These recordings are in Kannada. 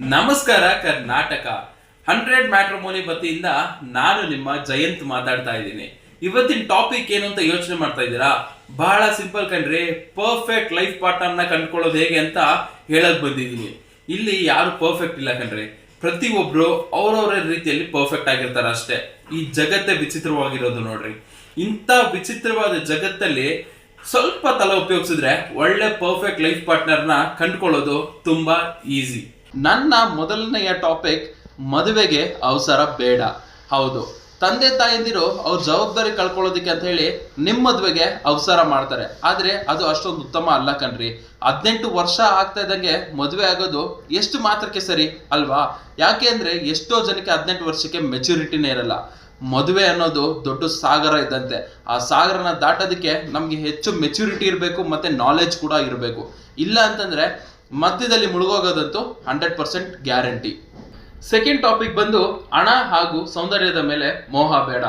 ನಮಸ್ಕಾರ ಕರ್ನಾಟಕ 100 ಮ್ಯಾಟ್ರಿಮೋನಿ ವತಿಯಿಂದ ನಾನು ನಿಮ್ಮ ಜಯಂತ್ ಮಾತಾಡ್ತಾ ಇದ್ದೀನಿ. ಇವತ್ತಿನ ಟಾಪಿಕ್ ಏನು ಅಂತ ಯೋಚನೆ ಮಾಡ್ತಾ ಇದ್ದೀರಾ? ಬಹಳ ಸಿಂಪಲ್ ಕಣ್ರಿ. ಪರ್ಫೆಕ್ಟ್ ಲೈಫ್ ಪಾರ್ಟ್ನರ್ನ ಕಂಡುಕೊಳ್ಳೋದು ಹೇಗೆ ಅಂತ ಹೇಳಕ್ ಬಂದಿದ್ದೀನಿ. ಇಲ್ಲಿ ಯಾರು ಪರ್ಫೆಕ್ಟ್ ಇಲ್ಲ ಕಣ್ರಿ. ಪ್ರತಿಯೊಬ್ರು ಅವ್ರವ್ರ ರೀತಿಯಲ್ಲಿ ಪರ್ಫೆಕ್ಟ್ ಆಗಿರ್ತಾರೆ ಅಷ್ಟೇ. ಈ ಜಗತ್ತೇ ವಿಚಿತ್ರವಾಗಿರೋದು ನೋಡ್ರಿ. ಇಂಥ ವಿಚಿತ್ರವಾದ ಜಗತ್ತಲ್ಲಿ ಸ್ವಲ್ಪ ತಲೆ ಉಪಯೋಗಿಸಿದ್ರೆ ಒಳ್ಳೆ ಪರ್ಫೆಕ್ಟ್ ಲೈಫ್ ಪಾರ್ಟ್ನರ್ನ ಕಂಡುಕೊಳ್ಳೋದು ತುಂಬಾ ಈಸಿ. ನನ್ನ ಮೊದಲನೆಯ ಟಾಪಿಕ್, ಮದುವೆಗೆ ಅವಸರ ಬೇಡ. ಹೌದು, ತಂದೆ ತಾಯಂದಿರು ಅವ್ರ ಜವಾಬ್ದಾರಿ ಕಳ್ಕೊಳ್ಳೋದಕ್ಕೆ ಅಂತ ಹೇಳಿ ನಿಮ್ಮ ಮದುವೆಗೆ ಅವಸರ ಮಾಡ್ತಾರೆ. ಆದ್ರೆ ಅದು ಅಷ್ಟೊಂದು ಉತ್ತಮ ಅಲ್ಲ ಕಣ್ರಿ. 18 ವರ್ಷ ಆಗ್ತಾ ಇದ್ದಂಗೆ ಮದುವೆ ಆಗೋದು ಎಷ್ಟು ಮಾತ್ರಕ್ಕೆ ಸರಿ ಅಲ್ವಾ? ಯಾಕೆ ಅಂದ್ರೆ ಎಷ್ಟೋ ಜನಕ್ಕೆ 18 ವರ್ಷಕ್ಕೆ ಮೆಚುರಿಟಿನೇ ಇರಲ್ಲ. ಮದುವೆ ಅನ್ನೋದು ದೊಡ್ಡ ಸಾಗರ ಇದ್ದಂತೆ. ಆ ಸಾಗರನ ದಾಟೋದಕ್ಕೆ ನಮ್ಗೆ ಹೆಚ್ಚು ಮೆಚುರಿಟಿ ಇರಬೇಕು, ಮತ್ತೆ ನಾಲೆಜ್ ಕೂಡ ಇರಬೇಕು. ಇಲ್ಲ ಅಂತಂದ್ರೆ ಮಧ್ಯದಲ್ಲಿ ಮುಳುಗೋಗೋದಂತೂ 100% ಗ್ಯಾರಂಟಿ. ಸೆಕೆಂಡ್ ಟಾಪಿಕ್ ಬಂದು, ಹಣ ಹಾಗೂ ಸೌಂದರ್ಯದ ಮೇಲೆ ಮೋಹ ಬೇಡ.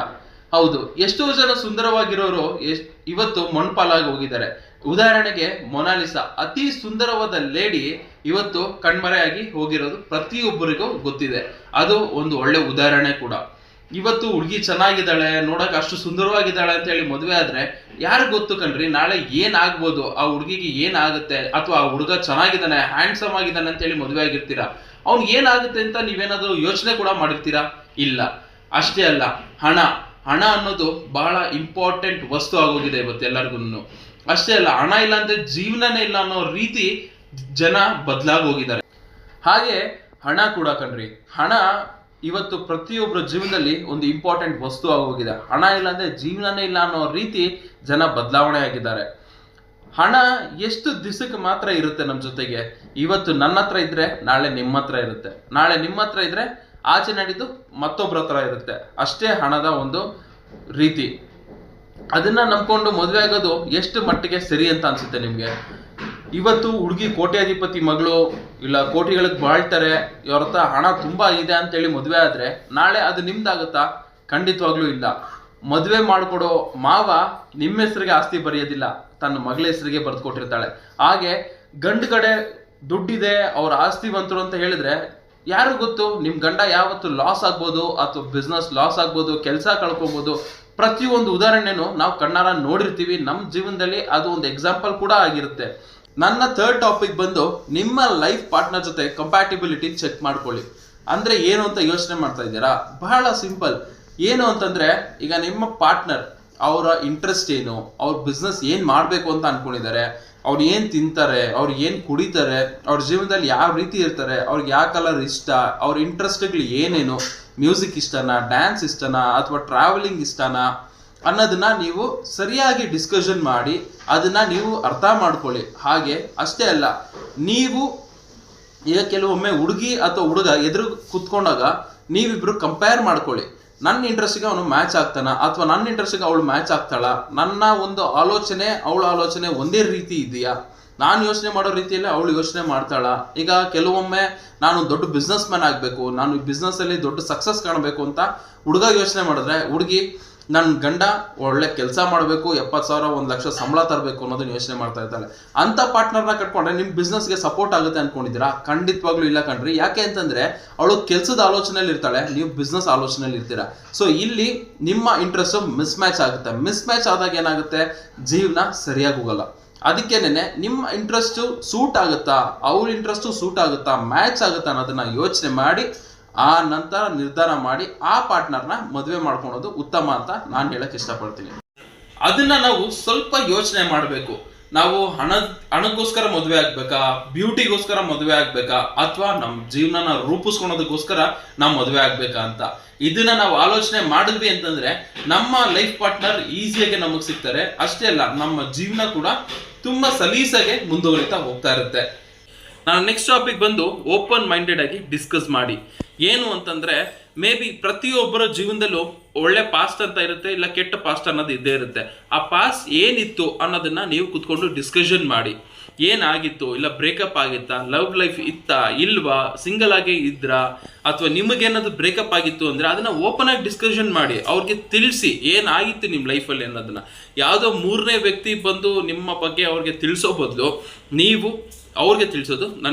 ಹೌದು, ಎಷ್ಟೋ ಜನ ಸುಂದರವಾಗಿರೋರು ಇವತ್ತು ಮಣ್ಪಾಲಾಗಿ ಹೋಗಿದ್ದಾರೆ. ಉದಾಹರಣೆಗೆ ಮೊನಾಲಿಸಾ, ಅತಿ ಸುಂದರವಾದ ಲೇಡಿ ಇವತ್ತು ಕಣ್ಮರೆಯಾಗಿ ಹೋಗಿರೋದು ಪ್ರತಿಯೊಬ್ಬರಿಗೂ ಗೊತ್ತಿದೆ. ಅದು ಒಂದು ಒಳ್ಳೆ ಉದಾಹರಣೆ ಕೂಡ. ಇವತ್ತು ಹುಡುಗಿ ಚೆನ್ನಾಗಿದ್ದಾಳೆ, ನೋಡಕ್ ಅಷ್ಟು ಸುಂದರವಾಗಿದ್ದಾಳೆ ಅಂತ ಹೇಳಿ ಮದುವೆ ಆದ್ರೆ ಯಾರು ಗೊತ್ತು ಕಣ್ರಿ, ನಾಳೆ ಏನ್ ಆಗ್ಬೋದು, ಆ ಹುಡುಗಿಗೆ ಏನ್ ಆಗುತ್ತೆ, ಅಥವಾ ಆ ಹುಡುಗ ಚೆನ್ನಾಗಿದ್ದಾನೆ, ಹ್ಯಾಂಡ್ಸಮ್ ಆಗಿದ್ದಾನೆ ಅಂತ ಹೇಳಿ ಮದುವೆ ಆಗಿರ್ತೀರಾ. ಅವ್ನ್ ಏನಾಗುತ್ತೆ ಅಂತ ನೀವೇನಾದ್ರೂ ಯೋಚನೆ ಕೂಡ ಮಾಡಿರ್ತೀರಾ? ಇಲ್ಲ. ಅಷ್ಟೇ ಅಲ್ಲ, ಹಣ ಅನ್ನೋದು ಬಹಳ ಇಂಪಾರ್ಟೆಂಟ್ ವಸ್ತು ಆಗೋಗಿದೆ ಇವತ್ತೆಲ್ಲರಿಗೂ. ಅಷ್ಟೇ ಅಲ್ಲ, ಹಣ ಇಲ್ಲ ಅಂದ್ರೆ ಜೀವನನೇ ಇಲ್ಲ ಅನ್ನೋ ರೀತಿ ಜನ ಬದಲಾಗಿ ಹೋಗಿದ್ದಾರೆ. ಹಾಗೆ ಹಣ ಕೂಡ ಕಣ್ರಿ. ಹಣ ಇವತ್ತು ಪ್ರತಿಯೊಬ್ಬರ ಜೀವನದಲ್ಲಿ ಒಂದು ಇಂಪಾರ್ಟೆಂಟ್ ವಸ್ತು ಆಗೋಗಿದೆ. ಹಣ ಇಲ್ಲ ಅಂದ್ರೆ ಜೀವನನೇ ಇಲ್ಲ ಅನ್ನೋ ರೀತಿ ಜನ ಬದಲಾವಣೆ ಆಗಿದ್ದಾರೆ. ಹಣ ಎಷ್ಟು ದಿವಸಕ್ಕೆ ಮಾತ್ರ ಇರುತ್ತೆ ನಮ್ಮ ಜೊತೆಗೆ. ಇವತ್ತು ನನ್ನ ಹತ್ರ ಇದ್ರೆ ನಾಳೆ ನಿಮ್ಮ ಹತ್ರ ಇರುತ್ತೆ, ನಾಳೆ ನಿಮ್ಮ ಹತ್ರ ಇದ್ರೆ ಆಚೆ ನಡೆದು ಮತ್ತೊಬ್ಬರ ಹತ್ರ ಇರುತ್ತೆ. ಅಷ್ಟೇ ಹಣದ ಒಂದು ರೀತಿ. ಅದನ್ನ ನಂಬ್ಕೊಂಡು ಮದುವೆ ಆಗೋದು ಎಷ್ಟು ಮಟ್ಟಿಗೆ ಸರಿ ಅಂತ ಅನ್ಸುತ್ತೆ ನಿಮ್ಗೆ? ಇವತ್ತು ಹುಡುಗಿ ಕೋಟ್ಯಾಧಿಪತಿ ಮಗಳು, ಇಲ್ಲ ಕೋಟಿಗಳಿಗೆ ಬಾಳ್ತಾರೆ, ಇವ್ರ ಹತ್ರ ಹಣ ತುಂಬಾ ಇದೆ ಅಂತೇಳಿ ಮದುವೆ ಆದ್ರೆ ನಾಳೆ ಅದು ನಿಮ್ದಾಗುತ್ತಾ? ಖಂಡಿತವಾಗ್ಲೂ ಇಲ್ಲ. ಮದುವೆ ಮಾಡ್ಕೊಡೋ ಮಾವ ನಿಮ್ಮ ಹೆಸರಿಗೆ ಆಸ್ತಿ ಬರೆಯೋದಿಲ್ಲ, ತನ್ನ ಮಗಳ ಹೆಸರಿಗೆ ಬರೆದು ಕೊಟ್ಟಿರ್ತಾಳೆ. ಹಾಗೆ ಗಂಡು ಕಡೆ ದುಡ್ಡಿದೆ, ಅವ್ರ ಆಸ್ತಿವಂತರು ಅಂತ ಹೇಳಿದ್ರೆ ಯಾರು ಗೊತ್ತು, ನಿಮ್ ಗಂಡ ಯಾವತ್ತು ಲಾಸ್ ಆಗ್ಬೋದು, ಅಥವಾ ಬಿಸ್ನೆಸ್ ಲಾಸ್ ಆಗ್ಬೋದು, ಕೆಲಸ ಕಳ್ಕೊಬೋದು. ಪ್ರತಿಯೊಂದು ಉದಾಹರಣೆನೂ ನಾವು ಕಣ್ಣಾರ ನೋಡಿರ್ತೀವಿ. ನಮ್ಮ ಜೀವನದಲ್ಲಿ ಅದು ಒಂದು ಎಕ್ಸಾಂಪಲ್ ಕೂಡ ಆಗಿರುತ್ತೆ. ನನ್ನ ಥರ್ಡ್ ಟಾಪಿಕ್ ಬಂದು, ನಿಮ್ಮ ಲೈಫ್ ಪಾರ್ಟ್ನರ್ ಜೊತೆ ಕಂಪ್ಯಾಟಿಬಿಲಿಟಿ ಚೆಕ್ ಮಾಡ್ಕೊಳ್ಳಿ. ಅಂದ್ರೆ ಏನು ಅಂತ ಯೋಚನೆ ಮಾಡ್ತಾ ಇದ್ದೀರಾ? ಬಹಳ ಸಿಂಪಲ್. ಏನು ಅಂತಂದ್ರೆ, ಈಗ ನಿಮ್ಮ ಪಾರ್ಟ್ನರ್ ಅವರ ಇಂಟ್ರೆಸ್ಟ್ ಏನು, ಅವ್ರ ಬಿಸ್ನೆಸ್ ಏನ್ ಮಾಡ್ಬೇಕು ಅಂತ ಅನ್ಕೊಂಡಿದ್ದಾರೆ, ಅವ್ರು ಏನ್ ತಿಂತಾರೆ, ಅವ್ರು ಏನ್ ಕುಡಿತಾರೆ, ಅವ್ರ ಜೀವನದಲ್ಲಿ ಯಾವ ರೀತಿ ಇರ್ತಾರೆ, ಅವ್ರಿಗೆ ಯಾವ ಕಲರ್ ಇಷ್ಟ, ಅವ್ರ ಇಂಟ್ರೆಸ್ಟ್ಗಳು ಏನೇನು, ಮ್ಯೂಸಿಕ್ ಇಷ್ಟನಾ, ಡ್ಯಾನ್ಸ್ ಇಷ್ಟನಾ, ಅಥವಾ ಟ್ರಾವೆಲಿಂಗ್ ಇಷ್ಟನಾ ಅನ್ನೋದನ್ನ ನೀವು ಸರಿಯಾಗಿ ಡಿಸ್ಕಷನ್ ಮಾಡಿ ಅದನ್ನ ನೀವು ಅರ್ಥ ಮಾಡ್ಕೊಳ್ಳಿ. ಹಾಗೆ ಅಷ್ಟೇ ಅಲ್ಲ, ನೀವು ಈಗ ಕೆಲವೊಮ್ಮೆ ಹುಡುಗಿ ಅಥವಾ ಹುಡುಗ ಎದುರು ಕುತ್ಕೊಂಡಾಗ ನೀವಿಬ್ರು ಕಂಪೇರ್ ಮಾಡ್ಕೊಳ್ಳಿ. ನನ್ನ ಇಂಟ್ರೆಸ್ಟ್ಗೆ ಅವನು ಮ್ಯಾಚ್ ಆಗ್ತಾನ, ಅಥವಾ ನನ್ನ ಇಂಟ್ರೆಸ್ಟ್ಗೆ ಅವಳು ಮ್ಯಾಚ್ ಆಗ್ತಾಳ, ನನ್ನ ಒಂದು ಆಲೋಚನೆ ಅವಳ ಆಲೋಚನೆ ಒಂದೇ ರೀತಿ ಇದೆಯಾ, ನಾನು ಯೋಚನೆ ಮಾಡೋ ರೀತಿಯಲ್ಲಿ ಅವಳು ಯೋಚನೆ ಮಾಡ್ತಾಳ. ಈಗ ಕೆಲವೊಮ್ಮೆ ನಾನು ದೊಡ್ಡ ಬಿಸ್ನೆಸ್ ಮ್ಯಾನ್ ಆಗಬೇಕು, ನಾನು ಬಿಸ್ನೆಸ್ ಅಲ್ಲಿ ದೊಡ್ಡ ಸಕ್ಸಸ್ ಕಾಣಬೇಕು ಅಂತ ಹುಡುಗ ಯೋಚನೆ ಮಾಡಿದ್ರೆ, ಹುಡುಗಿ ನನ್ನ ಗಂಡ ಒಳ್ಳೆ ಕೆಲಸ ಮಾಡಬೇಕು, 70,000 1 ಲಕ್ಷ ಸಂಬಳ ತರಬೇಕು ಅನ್ನೋದನ್ನ ಯೋಚನೆ ಮಾಡ್ತಾ ಇದ್ದಾಳೆ. ಅಂತ ಪಾರ್ಟ್ನರ್ನ ಕಟ್ಕೊಂಡ್ರೆ ನಿಮ್ ಬಿಸ್ನೆಸ್ಗೆ ಸಪೋರ್ಟ್ ಆಗುತ್ತೆ ಅನ್ಕೊಂಡಿದ್ದೀರಾ? ಖಂಡಿತವಾಗ್ಲೂ ಇಲ್ಲ ಕಣ್ರಿ. ಯಾಕೆ ಅಂತಂದ್ರೆ ಅವಳು ಕೆಲಸದ ಆಲೋಚನೆಯಲ್ಲಿ ಇರ್ತಾಳೆ, ನೀವು ಬಿಸ್ನೆಸ್ ಆಲೋಚನೆಯಲ್ಲಿ ಇರ್ತೀರಾ. ಸೊ ಇಲ್ಲಿ ನಿಮ್ಮ ಇಂಟ್ರೆಸ್ಟ್ ಮಿಸ್ ಮ್ಯಾಚ್ ಆಗುತ್ತೆ. ಮಿಸ್ ಮ್ಯಾಚ್ ಆದಾಗ ಏನಾಗುತ್ತೆ, ಜೀವನ ಸರಿಯಾಗಿ ಹೋಗಲ್ಲ. ಅದಕ್ಕೇನೆ ನಿಮ್ಮ ಇಂಟ್ರೆಸ್ಟ್ ಸೂಟ್ ಆಗುತ್ತಾ, ಅವ್ರ ಇಂಟ್ರೆಸ್ಟ್ ಸೂಟ್ ಆಗುತ್ತಾ, ಮ್ಯಾಚ್ ಆಗುತ್ತಾ ಅನ್ನೋದನ್ನ ಯೋಚನೆ ಮಾಡಿ ಆ ನಂತರ ನಿರ್ಧಾರ ಮಾಡಿ ಆ ಪಾರ್ಟ್ನರ್ನ ಮದುವೆ ಮಾಡ್ಕೊಳೋದು ಉತ್ತಮ ಅಂತ ನಾನು ಹೇಳಕ್ ಇಷ್ಟಪಡ್ತೀನಿ. ಅದನ್ನ ನಾವು ಸ್ವಲ್ಪ ಯೋಚನೆ ಮಾಡಬೇಕು. ನಾವು ಹಣಕ್ಕೋಸ್ಕರ ಮದುವೆ ಆಗ್ಬೇಕಾ, ಬ್ಯೂಟಿಗೋಸ್ಕರ ಮದುವೆ ಆಗ್ಬೇಕಾ, ಅಥವಾ ನಮ್ಮ ಜೀವನನ ರೂಪಿಸ್ಕೊಳೋದಕ್ಕೋಸ್ಕರ ನಾವು ಮದುವೆ ಆಗ್ಬೇಕಾ ಅಂತ. ಇದನ್ನ ನಾವು ಆಲೋಚನೆ ಮಾಡಿದ್ವಿ ಅಂತಂದ್ರೆ ನಮ್ಮ ಲೈಫ್ ಪಾರ್ಟ್ನರ್ ಈಸಿಯಾಗಿ ನಮಗ್ ಸಿಗ್ತಾರೆ. ಅಷ್ಟೇ ಅಲ್ಲ, ನಮ್ಮ ಜೀವನ ಕೂಡ ತುಂಬಾ ಸಲೀಸಾಗೆ ಮುಂದುವರಿತಾ ಹೋಗ್ತಾ ಇರುತ್ತೆ. ನಾನು ನೆಕ್ಸ್ಟ್ ಟಾಪಿಕ್ ಬಂದು, ಓಪನ್ ಮೈಂಡೆಡ್ ಆಗಿ ಡಿಸ್ಕಸ್ ಮಾಡಿ. ಏನು ಅಂತಂದ್ರೆ, ಮೇ ಬಿ ಪ್ರತಿಯೊಬ್ಬರ ಜೀವನದಲ್ಲೂ ಒಳ್ಳೆ ಪಾಸ್ಟ್ ಅಂತ ಇರುತ್ತೆ, ಇಲ್ಲ ಕೆಟ್ಟ ಪಾಸ್ಟ್ ಅನ್ನೋದು ಇದ್ದೇ ಇರುತ್ತೆ. ಆ ಪಾಸ್ಟ್ ಏನಿತ್ತು ಅನ್ನೋದನ್ನ ನೀವು ಕುತ್ಕೊಂಡು ಡಿಸ್ಕಷನ್ ಮಾಡಿ. ಏನಾಗಿತ್ತು, ಇಲ್ಲ ಬ್ರೇಕಪ್ ಆಗಿತ್ತಾ, ಲವ್ ಲೈಫ್ ಇತ್ತಾ ಇಲ್ವಾ, ಸಿಂಗಲ್ ಆಗಿ ಇದ್ರಾ, ಅಥವಾ ನಿಮಗೇನಾದ್ರು ಬ್ರೇಕಪ್ ಆಗಿತ್ತು ಅಂದ್ರೆ ಅದನ್ನ ಓಪನ್ ಆಗಿ ಡಿಸ್ಕಷನ್ ಮಾಡಿ. ಅವ್ರಿಗೆ ತಿಳಿಸಿ ಏನಾಗಿತ್ತು ನಿಮ್ಮ ಲೈಫಲ್ಲಿ ಅನ್ನೋದನ್ನ. ಯಾವುದೋ ಮೂರನೇ ವ್ಯಕ್ತಿ ಬಂದು ನಿಮ್ಮ ಬಗ್ಗೆ ಅವ್ರಿಗೆ ತಿಳಿಸೋ ಬದಲು ನೀವು ಅವ್ರಿಗೆ ತಿಳಿಸೋದು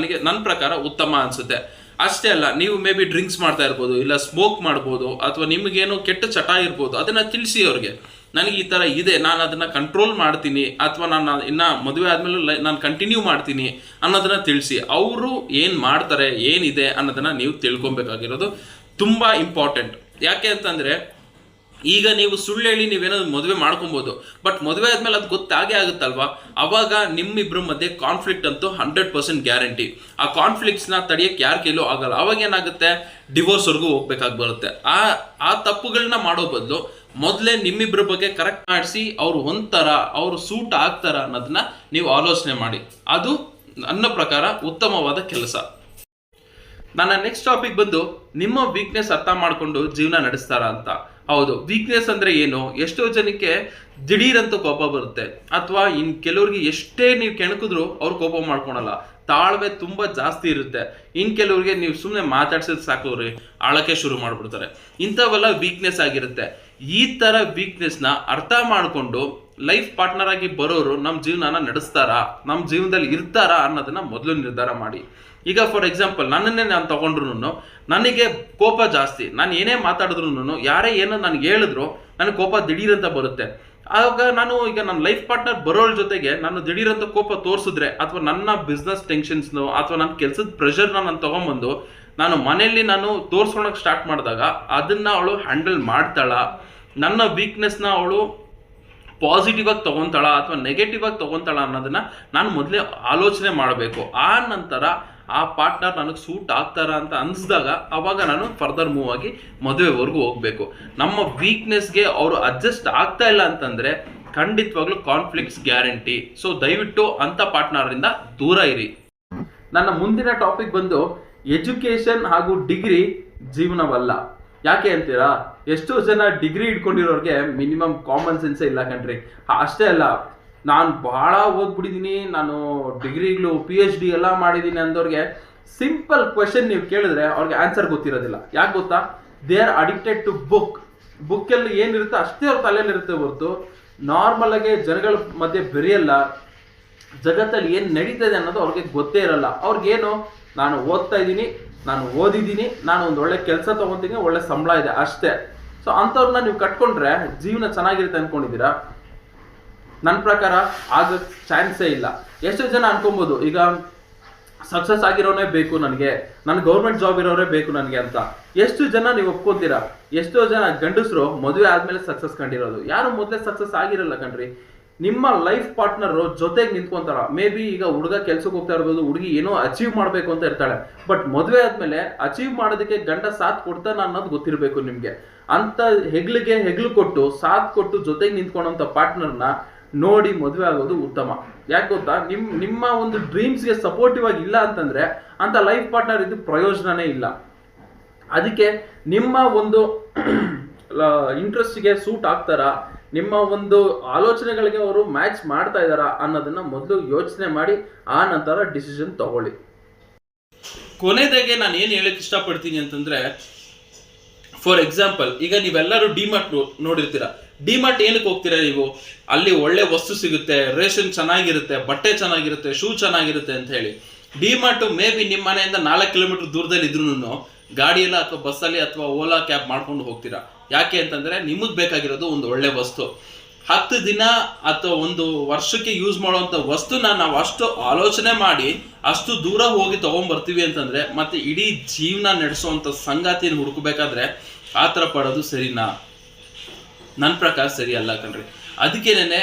ನನ್ನ ಪ್ರಕಾರ ಉತ್ತಮ ಅನ್ಸುತ್ತೆ. ಅಷ್ಟೇ ಅಲ್ಲ, ನೀವು ಮೇ ಬಿ ಡ್ರಿಂಕ್ಸ್ ಮಾಡ್ತಾ ಇರ್ಬೋದು, ಇಲ್ಲ ಸ್ಮೋಕ್ ಮಾಡ್ಬೋದು, ಅಥವಾ ನಿಮಗೇನೋ ಕೆಟ್ಟ ಚಟ ಇರ್ಬೋದು, ಅದನ್ನ ತಿಳಿಸಿ ಅವ್ರಿಗೆ. ನನಗೆ ಈ ಥರ ಇದೆ, ನಾನು ಅದನ್ನು ಕಂಟ್ರೋಲ್ ಮಾಡ್ತೀನಿ, ಅಥವಾ ನಾನು ಇನ್ನು ಮದುವೆ ಆದಮೇಲೆ ನಾನು ಕಂಟಿನ್ಯೂ ಮಾಡ್ತೀನಿ ಅನ್ನೋದನ್ನ ತಿಳಿಸಿ. ಅವರು ಏನು ಮಾಡ್ತಾರೆ, ಏನಿದೆ ಅನ್ನೋದನ್ನು ನೀವು ತಿಳ್ಕೊಬೇಕಾಗಿರೋದು ತುಂಬ ಇಂಪಾರ್ಟೆಂಟ್. ಯಾಕೆ ಅಂತಂದರೆ, ಈಗ ನೀವು ಸುಳ್ಳು ಹೇಳಿ ನೀವೇನಾದ್ರು ಮದುವೆ ಮಾಡ್ಕೊಬೋದು, ಬಟ್ ಮದುವೆ ಆದಮೇಲೆ ಅದು ಗೊತ್ತಾಗೇ ಆಗುತ್ತಲ್ವಾ. ಅವಾಗ ನಿಮ್ಮಿಬ್ಬರ ಮಧ್ಯೆ ಕಾನ್ಫ್ಲಿಕ್ಟ್ ಅಂತೂ 100% ಗ್ಯಾರಂಟಿ. ಆ ಕಾನ್ಫ್ಲಿಕ್ಟ್ಸ್ನ ತಡೆಯೋಕ್ಕೆ ಯಾರ ಕೈಲೂ ಆಗಲ್ಲ. ಅವಾಗ ಏನಾಗುತ್ತೆ, ಡಿವೋರ್ಸ್ವರೆಗೂ ಹೋಗ್ಬೇಕಾಗಿ ಬರುತ್ತೆ. ಆ ತಪ್ಪುಗಳನ್ನ ಮಾಡೋ ಬದಲು ಮೊದಲೇ ನಿಮ್ಮಿಬ್ಬರ ಬಗ್ಗೆ ಕರೆಕ್ಟ್ ಮಾಡಿಸಿ, ಅವ್ರು ಒಂಥರ ಅವರು ಸೂಟ್ ಆಗ್ತಾರ ಅನ್ನೋದನ್ನ ನೀವು ಆಲೋಚನೆ ಮಾಡಿ. ಅದು ನನ್ನ ಪ್ರಕಾರ ಉತ್ತಮವಾದ ಕೆಲಸ. ನನ್ನ ನೆಕ್ಸ್ಟ್ ಟಾಪಿಕ್ ಬಂದು, ನಿಮ್ಮ ವೀಕ್ನೆಸ್ ಅರ್ಥ ಮಾಡಿಕೊಂಡು ಜೀವನ ನಡೆಸ್ತಾರ ಅಂತ. ಹೌದು, ವೀಕ್ನೆಸ್ ಅಂದ್ರೆ ಏನು? ಎಷ್ಟೋ ಜನಕ್ಕೆ ದಿಢೀರಂತ ಕೋಪ ಬರುತ್ತೆ, ಅಥವಾ ಕೆಲವ್ರಿಗೆ ಎಷ್ಟೇ ನೀವು ಕೆಣಕಿದ್ರು ಅವ್ರು ಕೋಪ ಮಾಡ್ಕೊಳಲ್ಲ. ತಾಳ್ಮೆ ತುಂಬಾ ಜಾಸ್ತಿ ಇರುತ್ತೆ. ಕೆಲವ್ರಿಗೆ ನೀವು ಸುಮ್ಮನೆ ಮಾತಾಡ್ಸಿದ್ ಸಾಕು, ಅವ್ರಿ ಆಳಕ್ಕೆ ಶುರು ಮಾಡ್ಬಿಡ್ತಾರೆ. ಇಂಥವೆಲ್ಲ ವೀಕ್ನೆಸ್ ಆಗಿರುತ್ತೆ. ಈ ತರ ವೀಕ್ನೆಸ್ನ ಅರ್ಥ ಮಾಡಿಕೊಂಡು ಲೈಫ್ ಪಾರ್ಟ್ನರ್ ಆಗಿ ಬರೋರು ನಮ್ಮ ಜೀವನನ ನಡೆಸ್ತಾರಾ, ನಮ್ಮ ಜೀವನದಲ್ಲಿ ಇರ್ತಾರಾ ಅನ್ನೋದನ್ನ ಮೊದಲು ನಿರ್ಧಾರ ಮಾಡಿ. ಈಗ ಫಾರ್ ಎಕ್ಸಾಂಪಲ್, ನನ್ನನ್ನೇ ನಾನು ತಗೊಂಡ್ರು, ನನಗೆ ಕೋಪ ಜಾಸ್ತಿ. ನಾನು ಏನೇ ಮಾತಾಡಿದ್ರು, ಯಾರೇ ಏನೋ ನನಗೆ ಹೇಳಿದ್ರು ನನಗೆ ಕೋಪ ದಿಢೀರಂತ ಬರುತ್ತೆ. ಆವಾಗ ನಾನು ಈಗ ನನ್ನ ಲೈಫ್ ಪಾರ್ಟ್ನರ್ ಬರೋಳ ಜೊತೆಗೆ ನಾನು ದಿಢೀರಂತ ಕೋಪ ತೋರಿಸಿದ್ರೆ, ಅಥವಾ ನನ್ನ ಬಿಸ್ನೆಸ್ ಟೆನ್ಷನ್ಸ್ನು ಅಥವಾ ನನ್ನ ಕೆಲಸದ ಪ್ರೆಷರ್ನ ನಾನು ತಗೊಂಬಂದು ನಾನು ಮನೆಯಲ್ಲಿ ನಾನು ತೋರಿಸ್ಕೊಳಕ್ಕೆ ಸ್ಟಾರ್ಟ್ ಮಾಡಿದಾಗ ಅದನ್ನ ಅವಳು ಹ್ಯಾಂಡಲ್ ಮಾಡ್ತಾಳ, ನನ್ನ ವೀಕ್ನೆಸ್ನ ಅವಳು ಪಾಸಿಟಿವ್ ಆಗಿ ತಗೊಂತಾಳ ಅಥವಾ ನೆಗೆಟಿವ್ ಆಗಿ ತಗೊಂತಾಳ ಅನ್ನೋದನ್ನ ನಾನು ಮೊದಲೇ ಆಲೋಚನೆ ಮಾಡಬೇಕು. ಆ ನಂತರ ಆ ಪಾರ್ಟ್ನರ್ ನನಗೆ ಸೂಟ್ ಆಗ್ತಾರ ಅಂತ ಅನಿಸಿದಾಗ ಅವಾಗ ನಾನು ಫರ್ದರ್ ಮೂವ್ ಆಗಿ ಮದುವೆವರೆಗೂ ಹೋಗ್ಬೇಕು. ನಮ್ಮ ವೀಕ್ನೆಸ್ಗೆ ಅವರು ಅಡ್ಜಸ್ಟ್ ಆಗ್ತಾ ಇಲ್ಲ ಅಂತಂದ್ರೆ ಖಂಡಿತವಾಗ್ಲೂ ಕಾನ್ಫ್ಲಿಕ್ಟ್ಸ್ ಗ್ಯಾರಂಟಿ. ಸೊ ದಯವಿಟ್ಟು ಅಂತ ಪಾರ್ಟ್ನರಿಂದ ದೂರ ಇರಿ. ನನ್ನ ಮುಂದಿನ ಟಾಪಿಕ್ ಬಂದು, ಎಜುಕೇಶನ್ ಹಾಗೂ ಡಿಗ್ರಿ ಜೀವನವಲ್ಲ. ಯಾಕೆ ಅಂತೀರಾ? ಎಷ್ಟೋ ಜನ ಡಿಗ್ರಿ ಇಟ್ಕೊಂಡಿರೋರಿಗೆ ಮಿನಿಮಮ್ ಕಾಮನ್ ಸೆನ್ಸೇ ಇಲ್ಲ ಕಣ್ರಿ. ಅಷ್ಟೇ ಅಲ್ಲ, ನಾನು ಬಹಳ ಓದ್ಬಿಟ್ಟಿದ್ದೀನಿ, ನಾನು ಡಿಗ್ರಿಗಳು PhD ಎಲ್ಲ ಮಾಡಿದ್ದೀನಿ ಅಂದವ್ರಿಗೆ ಸಿಂಪಲ್ ಕ್ವೆಶನ್ ನೀವು ಕೇಳಿದ್ರೆ ಅವ್ರಿಗೆ ಆನ್ಸರ್ ಗೊತ್ತಿರೋದಿಲ್ಲ. ಯಾಕೆ ಗೊತ್ತಾ? ದೇ ಆರ್ ಅಡಿಕ್ಟೆಡ್ ಟು ಬುಕ್ಕಲ್ಲಿ ಏನಿರುತ್ತೆ ಅಷ್ಟೇ ಅವ್ರ ತಲೆಯಲ್ಲಿರುತ್ತೆ ಹೊರತು ನಾರ್ಮಲ್ ಆಗಿ ಜನಗಳ ಮಧ್ಯೆ ಬೆರೆಯಲ್ಲ. ಜಗತ್ತಲ್ಲಿ ಏನು ನಡೀತದೆ ಅನ್ನೋದು ಅವ್ರಿಗೆ ಗೊತ್ತೇ ಇರಲ್ಲ. ಅವ್ರಿಗೇನು, ನಾನು ಓದ್ತಾ ಇದ್ದೀನಿ, ನಾನು ಓದಿದ್ದೀನಿ, ನಾನು ಒಂದು ಒಳ್ಳೆ ಕೆಲಸ ತೊಗೊತೀನಿ, ಒಳ್ಳೆ ಸಂಬಳ ಇದೆ, ಅಷ್ಟೇ. ಸೊ ಅಂಥವ್ರನ್ನ ನೀವು ಕಟ್ಕೊಂಡ್ರೆ ಜೀವನ ಚೆನ್ನಾಗಿರುತ್ತೆ ಅಂದ್ಕೊಂಡಿದ್ದೀರಾ? ನನ್ನ ಪ್ರಕಾರ ಆಗಕ್ಕೆ ಚಾನ್ಸೇ ಇಲ್ಲ. ಎಷ್ಟೋ ಜನ ಅನ್ಕೊಬೋದು, ಈಗ ಸಕ್ಸಸ್ ಆಗಿರೋನೇ ಬೇಕು ನನಗೆ, ಗೌರ್ಮೆಂಟ್ ಜಾಬ್ ಇರೋರೇ ಬೇಕು ನನಗೆ ಅಂತ. ಎಷ್ಟು ಜನ ನೀವು ಒಪ್ಕೊತೀರಾ? ಎಷ್ಟೋ ಜನ ಗಂಡಸರು ಮದುವೆ ಆದ್ಮೇಲೆ ಸಕ್ಸಸ್ ಕಂಡಿರೋದು, ಯಾರು ಮೊದಲೇ ಸಕ್ಸಸ್ ಆಗಿರಲ್ಲ ಕಣ್ರಿ. ನಿಮ್ಮ ಲೈಫ್ ಪಾರ್ಟ್ನರ್ ಜೊತೆಗೆ ನಿಂತ್ಕೊಂತಾರ. ಮೇ ಬಿ ಈಗ ಹುಡುಗ ಕೆಲ್ಸಕ್ಕೆ ಹೋಗ್ತಾ ಇರ್ಬೋದು, ಹುಡುಗಿ ಏನೋ ಅಚೀವ್ ಮಾಡಬೇಕು ಅಂತ ಇರ್ತಾಳೆ, ಬಟ್ ಮದುವೆ ಆದ್ಮೇಲೆ ಅಚೀವ್ ಮಾಡೋದಕ್ಕೆ ಗಂಡ ಸಾಥ್ ಕೊಡ್ತಾನ ಅನ್ನೋದು ಗೊತ್ತಿರಬೇಕು ನಿಮ್ಗೆ. ಅಂತ ಹೆಗ್ಲು ಕೊಟ್ಟು ಸಾಥ್ ಕೊಟ್ಟು ಜೊತೆಗೆ ನಿಂತ್ಕೊಳ್ಳೋಂಥ ಪಾರ್ಟ್ನರ್ನ ನೋಡಿ ಮದುವೆ ಆಗೋದು ಉತ್ತಮ. ಯಾಕೆ ಗೊತ್ತಾ? ನಿಮ್ಮ ಒಂದು ಡ್ರೀಮ್ಸ್ಗೆ ಸಪೋರ್ಟಿವ್ ಆಗಿ ಇಲ್ಲ ಅಂತಂದ್ರೆ ಅಂತ ಲೈಫ್ ಪಾರ್ಟ್ನರ್ ಇದು ಪ್ರಯೋಜನನೇ ಇಲ್ಲ. ಅದಕ್ಕೆ ನಿಮ್ಮ ಒಂದು ಇಂಟ್ರೆಸ್ಟ್ಗೆ ಸೂಟ್ ಆಗ್ತಾರ, ನಿಮ್ಮ ಒಂದು ಆಲೋಚನೆಗಳಿಗೆ ಅವರು ಮ್ಯಾಚ್ ಮಾಡ್ತಾ ಇದ್ದಾರಾ ಅನ್ನೋದನ್ನ ಮೊದಲು ಯೋಚನೆ ಮಾಡಿ ಆ ನಂತರ ಡಿಸಿಷನ್ ತಗೊಳ್ಳಿ. ಕೊನೆದಾಗೆ ನಾನು ಏನು ಹೇಳಕ್ ಇಷ್ಟಪಡ್ತೀನಿ ಅಂತಂದ್ರೆ, ಫಾರ್ ಎಕ್ಸಾಂಪಲ್, ಈಗ ನೀವೆಲ್ಲರೂ ಡಿಮಾರ್ಟ್ ನೋಡಿರ್ತೀರಾ. ಡಿಮಾರ್ಟ್ ಏನಕ್ಕೆ ಹೋಗ್ತೀರಾ ನೀವು? ಅಲ್ಲಿ ಒಳ್ಳೆ ವಸ್ತು ಸಿಗುತ್ತೆ, ರೇಷನ್ ಚೆನ್ನಾಗಿರುತ್ತೆ, ಬಟ್ಟೆ ಚೆನ್ನಾಗಿರುತ್ತೆ, ಶೂ ಚೆನ್ನಾಗಿರುತ್ತೆ ಅಂತ ಹೇಳಿ. ಡಿಮಾರ್ಟ್ ಮೇ ಬಿ ನಿಮ್ಮ ಮನೆಯಿಂದ 4 ಕಿಲೋಮೀಟರ್ ದೂರದಲ್ಲಿ ಇದ್ರೂ ಗಾಡಿಯಲ್ಲ ಅಥವಾ ಬಸ್ಸಲ್ಲಿ ಅಥವಾ ಓಲಾ ಕ್ಯಾಬ್ ಮಾಡ್ಕೊಂಡು ಹೋಗ್ತೀರಾ. ಯಾಕೆ ಅಂತಂದ್ರೆ ನಿಮಗೆ ಬೇಕಾಗಿರೋದು ಒಂದು ಒಳ್ಳೆ ವಸ್ತು. 10 ದಿನ ಅಥವಾ 1 ವರ್ಷಕ್ಕೆ ಯೂಸ್ ಮಾಡುವಂಥ ವಸ್ತುನ ನಾವು ಅಷ್ಟು ಆಲೋಚನೆ ಮಾಡಿ ಅಷ್ಟು ದೂರ ಹೋಗಿ ತಗೊಂಡ್ಬರ್ತೀವಿ ಅಂತಂದ್ರೆ ಮತ್ತೆ ಇಡೀ ಜೀವನ ನಡೆಸುವಂಥ ಸಂಗಾತಿನ ಹುಡುಕಬೇಕಾದ್ರೆ ಆ ಥರ ಪಡೋದು ಸರಿನಾ? ನನ್ನ ಪ್ರಕಾರ ಸರಿ ಅಲ್ಲ ಕಣ್ರಿ. ಅದಕ್ಕೇನೆ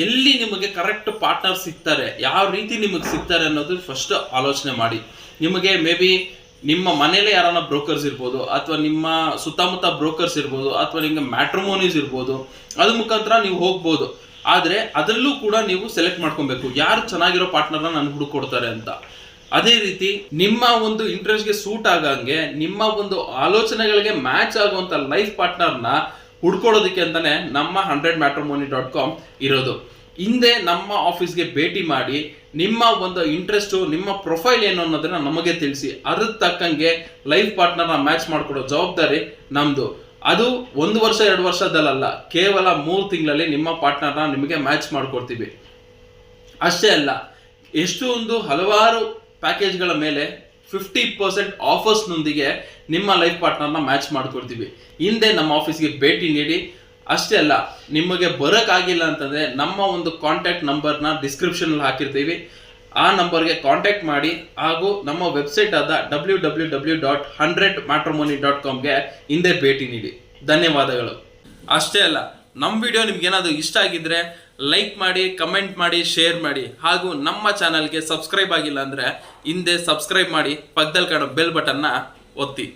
ಎಲ್ಲಿ ನಿಮಗೆ ಕರೆಕ್ಟ್ ಪಾರ್ಟ್ನರ್ ಸಿಗ್ತಾರೆ, ಯಾವ ರೀತಿ ನಿಮಗೆ ಸಿಗ್ತಾರೆ ಅನ್ನೋದು ಫಸ್ಟ್ ಆಲೋಚನೆ ಮಾಡಿ. ನಿಮಗೆ ಮೇ ಬಿ ನಿಮ್ಮ ಮನೇಲೆ ಯಾರನ್ನ ಬ್ರೋಕರ್ಸ್ ಇರ್ಬೋದು, ಅಥವಾ ನಿಮ್ಮ ಸುತ್ತಮುತ್ತ ಬ್ರೋಕರ್ಸ್ ಇರ್ಬೋದು, ಅಥವಾ ನಿಮಗೆ ಮ್ಯಾಟ್ರಿಮೋನೀಸ್ ಇರ್ಬೋದು, ಅದ್ರ ಮುಖಾಂತರ ನೀವು ಹೋಗ್ಬೋದು. ಆದರೆ ಅದರಲ್ಲೂ ಕೂಡ ನೀವು ಸೆಲೆಕ್ಟ್ ಮಾಡ್ಕೊಬೇಕು, ಯಾರು ಚೆನ್ನಾಗಿರೋ ಪಾರ್ಟ್ನರ್ನ ನನಗೆ ಹುಡುಕೊಡ್ತಾರೆ ಅಂತ. ಅದೇ ರೀತಿ ನಿಮ್ಮ ಒಂದು ಇಂಟ್ರೆಸ್ಟ್ಗೆ ಸೂಟ್ ಆಗಂಗೆ, ನಿಮ್ಮ ಒಂದು ಆಲೋಚನೆಗಳಿಗೆ ಮ್ಯಾಚ್ ಆಗುವಂಥ ಲೈಫ್ ಪಾರ್ಟ್ನರ್ನ ಹುಡ್ಕೊಡೋದಕ್ಕೆ ಅಂತಾನೆ ನಮ್ಮ 100matrimony.com ಇರೋದು. ಹಿಂದೆ ನಮ್ಮ ಆಫೀಸ್ಗೆ ಭೇಟಿ ಮಾಡಿ ನಿಮ್ಮ ಒಂದು ಇಂಟ್ರೆಸ್ಟು, ನಿಮ್ಮ ಪ್ರೊಫೈಲ್ ಏನು ಅನ್ನೋದನ್ನ ನಮಗೆ ತಿಳಿಸಿ, ಅದ್ರ ತಕ್ಕಂಗೆ ಲೈಫ್ ಪಾರ್ಟ್ನರ್ನ ಮ್ಯಾಚ್ ಮಾಡ್ಕೊಡೋ ಜವಾಬ್ದಾರಿ ನಮ್ದು. ಅದು 1 ವರ್ಷ 2 ವರ್ಷದಲ್ಲ, ಕೇವಲ 3 ತಿಂಗಳಲ್ಲಿ ನಿಮ್ಮ ಪಾರ್ಟ್ನರ್ನ ನಿಮಗೆ ಮ್ಯಾಚ್ ಮಾಡ್ಕೊಡ್ತೀವಿ. ಅಷ್ಟೇ ಅಲ್ಲ, ಹಲವಾರು ಪ್ಯಾಕೇಜ್ಗಳ ಮೇಲೆ 50% ಆಫರ್ಸ್ನೊಂದಿಗೆ ನಿಮ್ಮ ಲೈಫ್ ಪಾರ್ಟ್ನರ್ನ ಮ್ಯಾಚ್ ಮಾಡ್ಕೊಡ್ತೀವಿ. ಹಿಂದೆ ನಮ್ಮ ಆಫೀಸ್ಗೆ ಭೇಟಿ ನೀಡಿ. ಅಷ್ಟೇ ಅಲ್ಲ, ನಿಮಗೆ ಬರೋಕ್ಕಾಗಿಲ್ಲ ಅಂತಂದರೆ ನಮ್ಮ ಒಂದು ಕಾಂಟ್ಯಾಕ್ಟ್ ನಂಬರ್ನ ಡಿಸ್ಕ್ರಿಪ್ಷನಲ್ಲಿ ಹಾಕಿರ್ತೀವಿ. ಆ ನಂಬರ್ಗೆ ಕಾಂಟ್ಯಾಕ್ಟ್ ಮಾಡಿ ಹಾಗೂ ನಮ್ಮ ವೆಬ್ಸೈಟ್ ಆದ www.100matrimony.comಗೆ ಹಿಂದೆ ಭೇಟಿ ನೀಡಿ. ಧನ್ಯವಾದಗಳು. ಅಷ್ಟೇ ಅಲ್ಲ, ನಮ್ಮ ವಿಡಿಯೋ ನಿಮ್ಗೇನಾದರೂ ಇಷ್ಟ ಆಗಿದ್ರೆ ಲೈಕ್ ಮಾಡಿ, ಕಮೆಂಟ್ ಮಾಡಿ, ಶೇರ್ ಮಾಡಿ ಹಾಗೂ ನಮ್ಮ ಚಾನಲ್ಗೆ ಸಬ್ಸ್ಕ್ರೈಬ್ ಆಗಿಲ್ಲ ಅಂದರೆ ಹಿಂದೆ ಸಬ್ಸ್ಕ್ರೈಬ್ ಮಾಡಿ, ಪಕ್ಕದಲ್ಲಿ ಕಾಣೋ ಬೆಲ್ ಬಟನ್ನ ಒತ್ತಿ.